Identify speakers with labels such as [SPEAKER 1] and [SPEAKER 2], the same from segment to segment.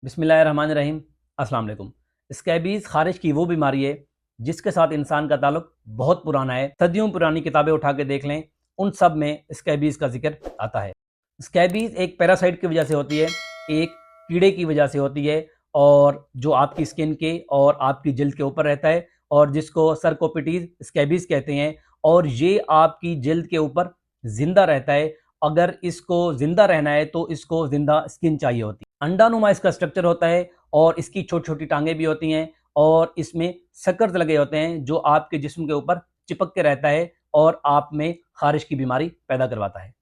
[SPEAKER 1] बिस्मिल्लाहिर्रहमानिर्रहीम। अस्सलाम वालेकुम। स्कैबीज़ खारिश की वो बीमारी है जिसके साथ इंसान का ताल्लुक बहुत पुराना है। सदियों पुरानी किताबें उठा के देख लें, उन सब में स्कैबीज़ का जिक्र आता है। स्कैबीज़ एक पैरासाइट की वजह से होती है, एक कीड़े की वजह से होती है, और जो आपकी स्किन के और आपकी जिल्द के ऊपर रहता है, और जिसको सरकोपिटीज स्कैबीज़ कहते हैं। और ये आपकी जिल्द के ऊपर जिंदा रहता है। अगर इसको जिंदा रहना है तो इसको जिंदा स्किन चाहिए होती है। अंडानुमा इसका स्ट्रक्चर होता है, और इसकी छोटी छोटी टांगें भी होती हैं, और इसमें सकर्स लगे होते हैं जो आपके जिस्म के ऊपर चिपक के रहता है और आप में खारिश की बीमारी पैदा करवाता है।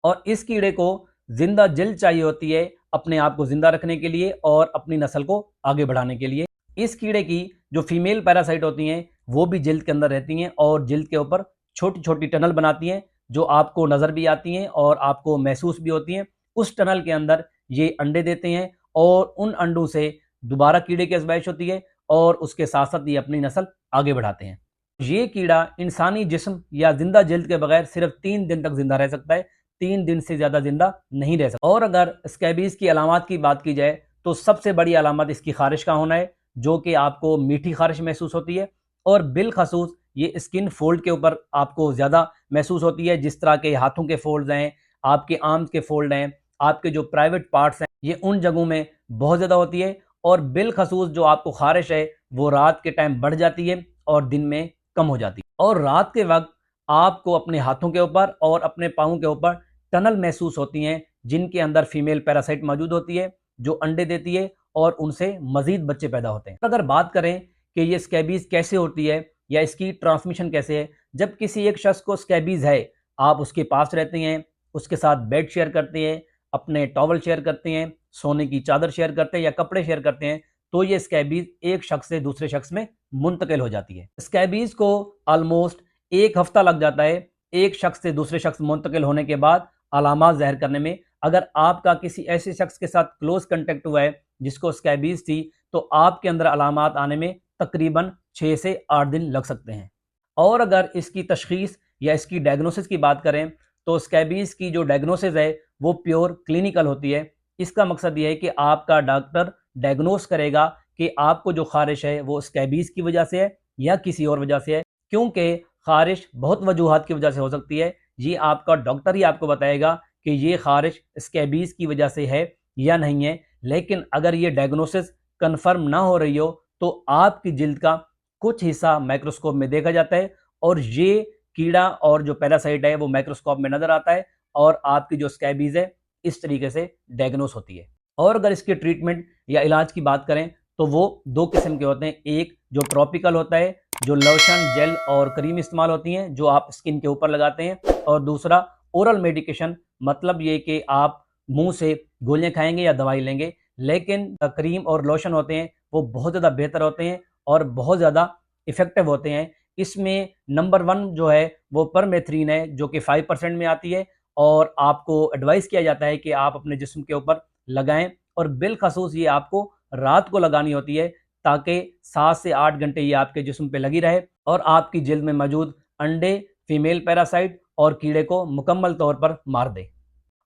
[SPEAKER 1] और इस कीड़े को जिंदा जिल्द चाहिए होती है अपने आप को जिंदा रखने के लिए और अपनी नस्ल को आगे बढ़ाने के लिए। इस कीड़े की जो फीमेल पैरासाइट होती हैं वो भी जिल्द के अंदर रहती हैं और जिल्द के ऊपर छोटी छोटी टनल बनाती हैं जो आपको नज़र भी आती हैं और आपको महसूस भी होती हैं। उस टनल के अंदर ये अंडे देते हैं, और उन अंडों से दोबारा कीड़े की आजमाइश होती है, और उसके साथ साथ ये अपनी नस्ल आगे बढ़ाते हैं। ये कीड़ा इंसानी जिस्म या जिंदा जिल्द के बगैर सिर्फ 3 दिन तक जिंदा रह सकता है। 3 दिन से ज़्यादा जिंदा नहीं रह सकता। और अगर स्कैबीज़ की अलामत की बात की जाए तो सबसे बड़ी अलामत इसकी खारिश का होना है, जो कि आपको मीठी खारिश महसूस होती है, और बिलखसूस ये स्किन फोल्ड के ऊपर आपको ज़्यादा महसूस होती है। जिस तरह के हाथों के फोल्ड हैं, आपके आर्म्स के फोल्ड हैं, आपके जो प्राइवेट पार्ट्स हैं, ये उन जगहों में बहुत ज़्यादा होती है। और बिलखसूस जो आपको खारिश है वो रात के टाइम बढ़ जाती है और दिन में कम हो जाती है। और रात के वक्त आपको अपने हाथों के ऊपर और अपने पाँवों के ऊपर टनल महसूस होती हैं, जिनके अंदर फीमेल पैरासाइट मौजूद होती है जो अंडे देती है, और उनसे मजीद बच्चे पैदा होते हैं। अगर बात करें कि ये स्कैबीज़ कैसे होती है या इसकी ट्रांसमिशन कैसे है, जब किसी एक शख्स को स्कैबीज़ है, आप उसके पास रहते हैं, उसके साथ बेड शेयर करते हैं, अपने टॉवल शेयर करते हैं, सोने की चादर शेयर करते हैं या कपड़े शेयर करते हैं, तो ये स्कैबीज़ एक शख्स से दूसरे शख्स में मुंतकिल हो जाती है। स्कैबीज़ को ऑलमोस्ट 1 हफ्ता लग जाता है एक शख्स से दूसरे शख्स मुंतकिल होने के बाद अलामात ज़ाहिर करने में। अगर आपका किसी ऐसे शख्स के साथ क्लोज कंटेक्ट हुआ है जिसको स्कैबीज़ थी, तो आपके अंदर अलामात आने में तकरीबन 6 से 8 दिन लग सकते हैं। और अगर इसकी तशखीस या इसकी डायग्नोसिस की बात करें तो स्कैबीज़ की जो डायग्नोसिस है वो प्योर क्लिनिकल होती है। इसका मकसद ये है कि आपका डॉक्टर डायग्नोस करेगा कि आपको जो खारिश है वो स्कैबीज़ की वजह से है या किसी और वजह से है, क्योंकि खारिश बहुत वजूहात की वजह से हो सकती है। ये आपका डॉक्टर ही आपको बताएगा कि ये खारिश स्कैबीज़ की वजह से है या नहीं है। लेकिन अगर ये डायग्नोसिस कन्फर्म ना हो रही हो तो आपकी जिल्द का कुछ हिस्सा माइक्रोस्कोप में देखा जाता है, और ये कीड़ा और जो पैरासाइट है वो माइक्रोस्कोप में नजर आता है, और आपकी जो स्कैबीज है इस तरीके से डायग्नोस होती है। और अगर इसके ट्रीटमेंट या इलाज की बात करें तो वो 2 किस्म के होते हैं। एक जो ट्रॉपिकल होता है, जो लोशन जेल और क्रीम इस्तेमाल होती हैं जो आप स्किन के ऊपर लगाते हैं, और दूसरा ओरल मेडिकेशन, मतलब ये कि आप मुंह से गोलियां खाएंगे या दवाई लेंगे। लेकिन क्रीम और लोशन होते हैं वो बहुत ज़्यादा बेहतर होते हैं और बहुत ज़्यादा इफ़ेक्टिव होते हैं। इसमें नंबर 1 जो है वो परमेथ्रिन है, जो कि 5% में आती है, और आपको एडवाइस किया जाता है कि आप अपने जिस्म के ऊपर लगाएं, और बिलखसूस ये आपको रात को लगानी होती है ताकि 7 से 8 घंटे ये आपके जिस्म पे लगी रहे और आपकी जिल्द में मौजूद अंडे, फीमेल पैरासाइट और कीड़े को मुकम्मल तौर पर मार दे।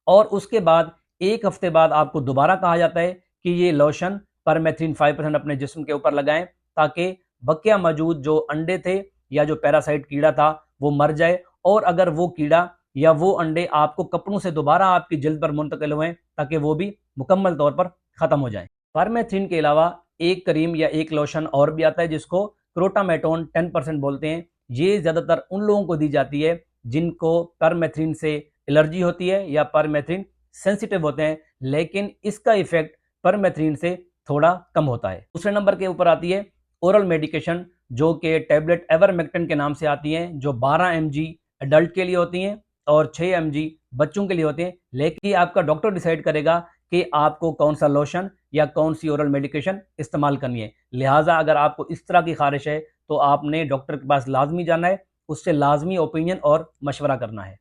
[SPEAKER 1] और उसके बाद 1 हफ्ते बाद आपको दोबारा कहा जाता है कि ये लोशन परमेथ्रिन 5% अपने जिस्म के ऊपर लगाएं, ताकि बकिया मौजूद जो अंडे थे या जो पैरासाइट कीड़ा था वो मर जाए, और अगर वो कीड़ा या वो अंडे आपको कपड़ों से दोबारा आपकी जिल्द पर मुंतकिल हुए ताकि वो भी मुकम्मल तौर पर ख़त्म हो जाए। परमेथ्रिन के अलावा एक क्रीम या एक लोशन और भी आता है जिसको क्रोटामेटोन 10% बोलते हैं। ये ज़्यादातर उन लोगों को दी जाती है जिनको परमेथ्रिन से एलर्जी होती है या परमेथ्रिन सेंसिटिव होते हैं, लेकिन इसका इफेक्ट परमेथ्रिन से थोड़ा कम होता है। दूसरे नंबर के ऊपर आती है ओरल मेडिकेशन, जो कि टैबलेट एवरमेक्टिन के नाम से आती हैं, जो 12 mg एडल्ट के लिए होती हैं और 6 mg बच्चों के लिए होते हैं। लेकिन आपका डॉक्टर डिसाइड करेगा कि आपको कौन सा लोशन या कौन सी ओरल मेडिकेशन इस्तेमाल करनी है। लिहाजा अगर आपको इस तरह की खारिश है तो आपने डॉक्टर के पास लाजमी जाना है, उससे लाजमी ओपिनियन और मशवरा करना है।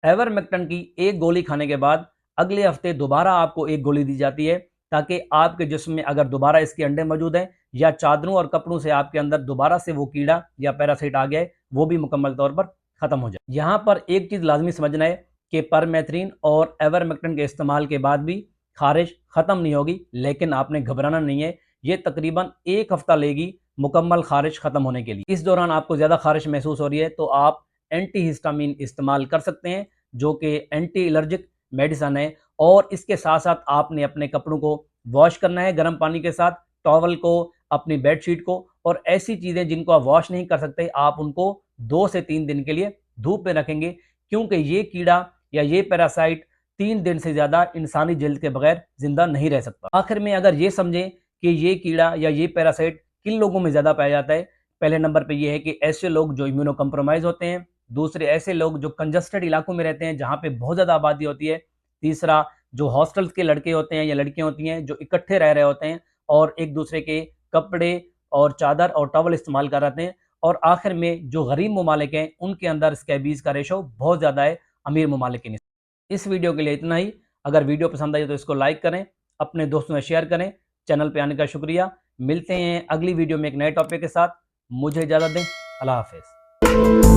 [SPEAKER 1] एवरमेक्टिन की एक गोली खाने के बाद अगले हफ्ते दोबारा आपको एक गोली दी जाती है, ताकि आपके जिस्म में अगर दोबारा इसके अंडे मौजूद हैं या चादरों और कपड़ों से आपके अंदर दोबारा से वो कीड़ा या पैरासाइट आ गया है वो भी मुकम्मल तौर पर ख़त्म हो जाए। यहाँ पर एक चीज़ लाजमी समझना है कि परमेथ्रिन और एवरमेक्टिन के इस्तेमाल के बाद भी खारिश ख़त्म नहीं होगी, लेकिन आपने घबराना नहीं है। ये तकरीबन 1 हफ्ता लेगी मुकम्मल खारिश ख़त्म होने के लिए। इस दौरान आपको ज़्यादा खारिश महसूस हो रही है तो आप एंटी हिस्टामिन इस्तेमाल कर सकते हैं, जो कि एंटी एलर्जिक मेडिसन है। और इसके साथ साथ आपने अपने कपड़ों को वॉश करना है गर्म पानी के साथ, टॉवल को, अपनी बेडशीट को, और ऐसी चीज़ें जिनको आप वॉश नहीं कर सकते आप उनको 2 से 3 दिन के लिए धूप में रखेंगे, क्योंकि ये कीड़ा या ये पैरासाइट 3 दिन से ज़्यादा इंसानी जल्द के बगैर जिंदा नहीं रह सकता। आखिर में अगर ये समझें कि ये कीड़ा या ये पैरासाइट किन लोगों में ज़्यादा पाया जाता है, पहले नंबर पे ये है कि ऐसे लोग जो इम्यूनो कम्प्रोमाइज़ होते हैं, दूसरे ऐसे लोग जो कंजस्टेड इलाकों में रहते हैं जहाँ पे बहुत ज़्यादा आबादी होती है, तीसरा जो हॉस्टल्स के लड़के होते हैं या लड़कियाँ होती हैं जो इकट्ठे रह रहे होते हैं और एक दूसरे के कपड़े और चादर और टॉवल इस्तेमाल कर रहे हैं, और आखिर में जो गरीब ममालिक हैं उनके अंदर स्कैबीज़ का रेशो बहुत ज़्यादा है अमीर ममालिक के निस्बत। इस वीडियो के लिए इतना ही। अगर वीडियो पसंद आई तो इसको लाइक करें, अपने दोस्तों में शेयर करें। चैनल पे आने का शुक्रिया। मिलते हैं अगली वीडियो में एक नए टॉपिक के साथ। मुझे इजाज़त दें। अल्लाह हाफ़िज़।